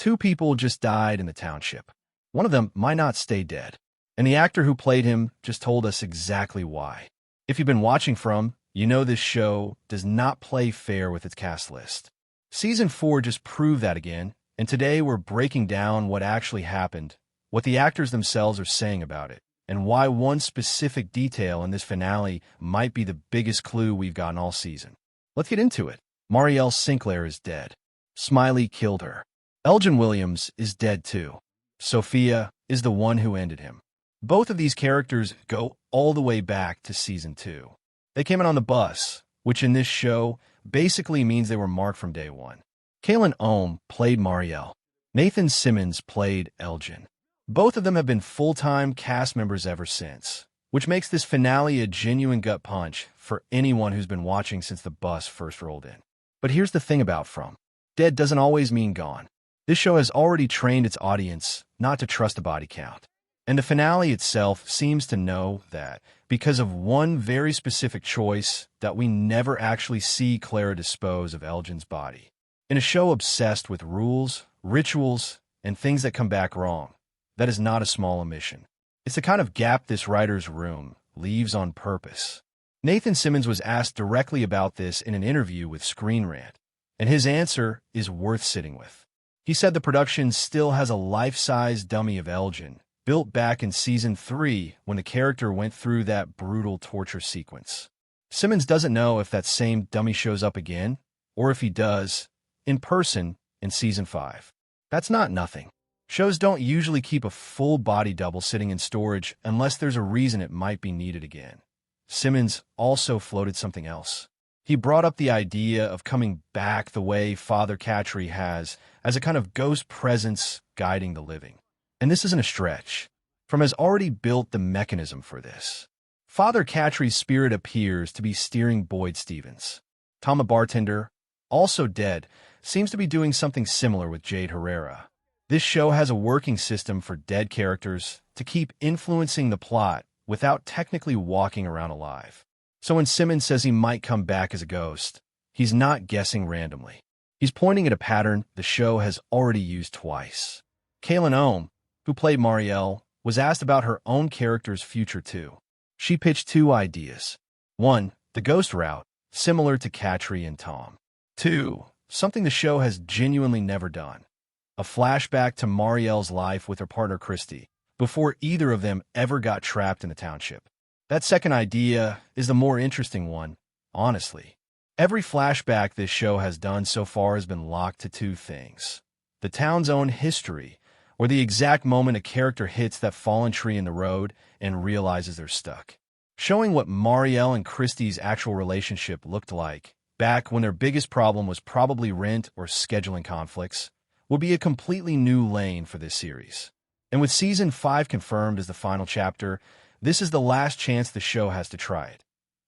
Two people just died in the township. One of them might not stay dead. And the actor who played him just told us exactly why. If you've been watching From, you know this show does not play fair with its cast list. Season 4 just proved that again, and today we're breaking down what actually happened, what the actors themselves are saying about it, and why one specific detail in this finale might be the biggest clue we've gotten all season. Let's get into it. Marielle Sinclair is dead. Smiley killed her. Elgin Williams is dead too. Sophia is the one who ended him. Both of these characters go all the way back to Season 2. They came in on the bus, which in this show basically means they were marked from day one. Kaylin Ohm played Marielle. Nathan Simmons played Elgin. Both of them have been full-time cast members ever since, which makes this finale a genuine gut punch for anyone who's been watching since the bus first rolled in. But here's the thing about From. Dead doesn't always mean gone. This show has already trained its audience not to trust a body count. And the finale itself seems to know that because of one very specific choice that we never actually see Clara dispose of Elgin's body. In a show obsessed with rules, rituals, and things that come back wrong, that is not a small omission. It's the kind of gap this writer's room leaves on purpose. Nathan Simmons was asked directly about this in an interview with Screen Rant, and his answer is worth sitting with. He said the production still has a life-size dummy of Elgin, built back in Season 3 when the character went through that brutal torture sequence. Simmons doesn't know if that same dummy shows up again, or if he does, in person, in Season 5. That's not nothing. Shows don't usually keep a full body double sitting in storage unless there's a reason it might be needed again. Simmons also floated something else. He brought up the idea of coming back the way Father Catry has, as a kind of ghost presence guiding the living. And this isn't a stretch. From has already built the mechanism for this. Father Catry's spirit appears to be steering Boyd Stevens. Tom, a bartender, also dead, seems to be doing something similar with Jade Herrera. This show has a working system for dead characters to keep influencing the plot without technically walking around alive. So when Simmons says he might come back as a ghost, he's not guessing randomly. He's pointing at a pattern the show has already used twice. Kaylin Ohm, who played Marielle, was asked about her own character's future too. She pitched two ideas. 1, the ghost route, similar to Catry and Tom. 2, something the show has genuinely never done. A flashback to Marielle's life with her partner Christy, before either of them ever got trapped in the township. That second idea is the more interesting one, honestly. Every flashback this show has done so far has been locked to two things: the town's own history, or the exact moment a character hits that fallen tree in the road and realizes they're stuck. Showing what Marielle and Christy's actual relationship looked like, back when their biggest problem was probably rent or scheduling conflicts, would be a completely new lane for this series. And with Season 5 confirmed as the final chapter, this is the last chance the show has to try it.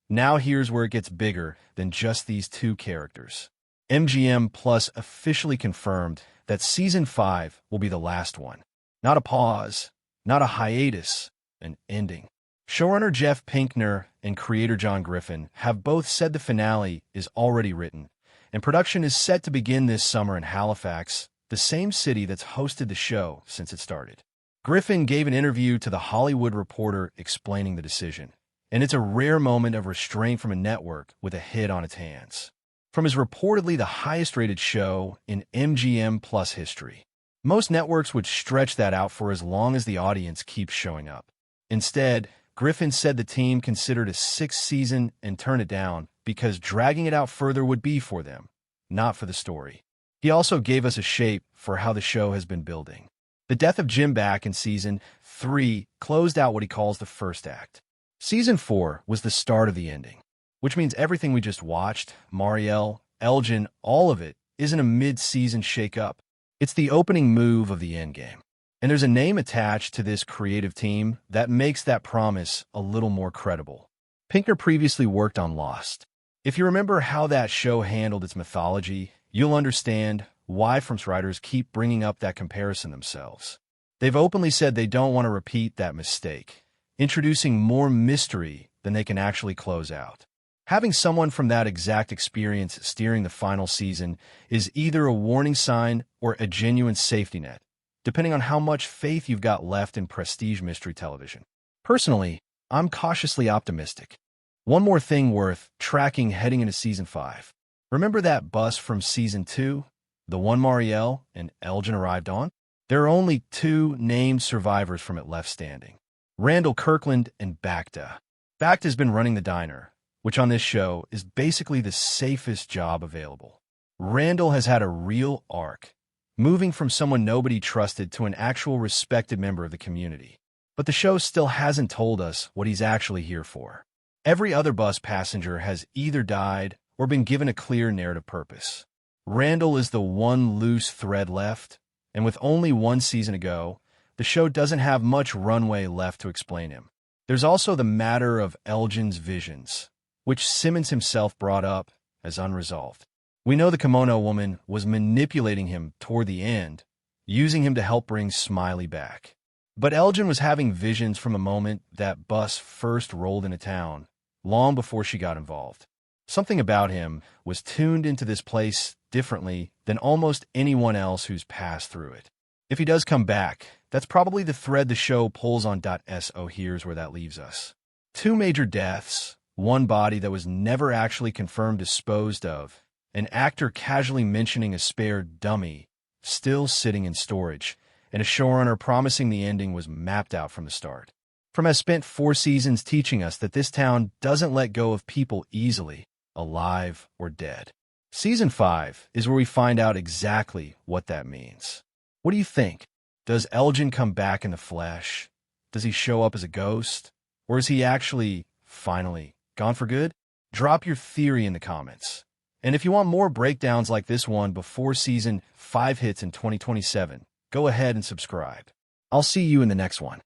Now here's where it gets bigger than just these two characters. MGM Plus officially confirmed that Season 5 will be the last one. Not a pause, not a hiatus, an ending. Showrunner Jeff Pinkner and creator John Griffin have both said the finale is already written, and production is set to begin this summer in Halifax, the same city that's hosted the show since it started. Griffin gave an interview to The Hollywood Reporter explaining the decision, and it's a rare moment of restraint from a network with a hit on its hands. From is reportedly the highest-rated show in MGM Plus history. Most networks would stretch that out for as long as the audience keeps showing up. Instead, Griffin said the team considered a 6th season and turned it down because dragging it out further would be for them, not for the story. He also gave us a shape for how the show has been building. The death of Jim back in Season 3 closed out what he calls the first act. Season 4 was the start of the ending, which means everything we just watched, Marielle, Elgin, all of it, isn't a mid-season shake-up. It's the opening move of the endgame. And there's a name attached to this creative team that makes that promise a little more credible. Pinkner previously worked on Lost. If you remember how that show handled its mythology, you'll understand why From's writers keep bringing up that comparison themselves. They've openly said they don't want to repeat that mistake, introducing more mystery than they can actually close out. Having someone from that exact experience steering the final season is either a warning sign or a genuine safety net, depending on how much faith you've got left in prestige mystery television. Personally, I'm cautiously optimistic. One more thing worth tracking heading into Season 5. Remember that bus from Season 2? The one Marielle and Elgin arrived on? There are only two named survivors from it left standing: Randall Kirkland and Bacta. Bacta's been running the diner, which on this show is basically the safest job available. Randall has had a real arc, moving from someone nobody trusted to an actual respected member of the community. But the show still hasn't told us what he's actually here for. Every other bus passenger has either died or been given a clear narrative purpose. Randall is the one loose thread left, and with only one season to go, the show doesn't have much runway left to explain him. There's also the matter of Elgin's visions, which Simmons himself brought up as unresolved. We know the kimono woman was manipulating him toward the end, using him to help bring Smiley back. But Elgin was having visions from the moment that bus first rolled into town, long before she got involved. Something about him was tuned into this place differently than almost anyone else who's passed through it. If he does come back, that's probably the thread the show pulls on. So here's where that leaves us. Two major deaths, one body that was never actually confirmed disposed of, an actor casually mentioning a spare dummy still sitting in storage, and a showrunner promising the ending was mapped out from the start. From has spent 4 seasons teaching us that this town doesn't let go of people easily, alive or dead. Season 5 is where we find out exactly what that means. What do you think? Does Elgin come back in the flesh? Does he show up as a ghost? Or is he actually, finally, gone for good? Drop your theory in the comments. And if you want more breakdowns like this one before Season 5 hits in 2027, go ahead and subscribe. I'll see you in the next one.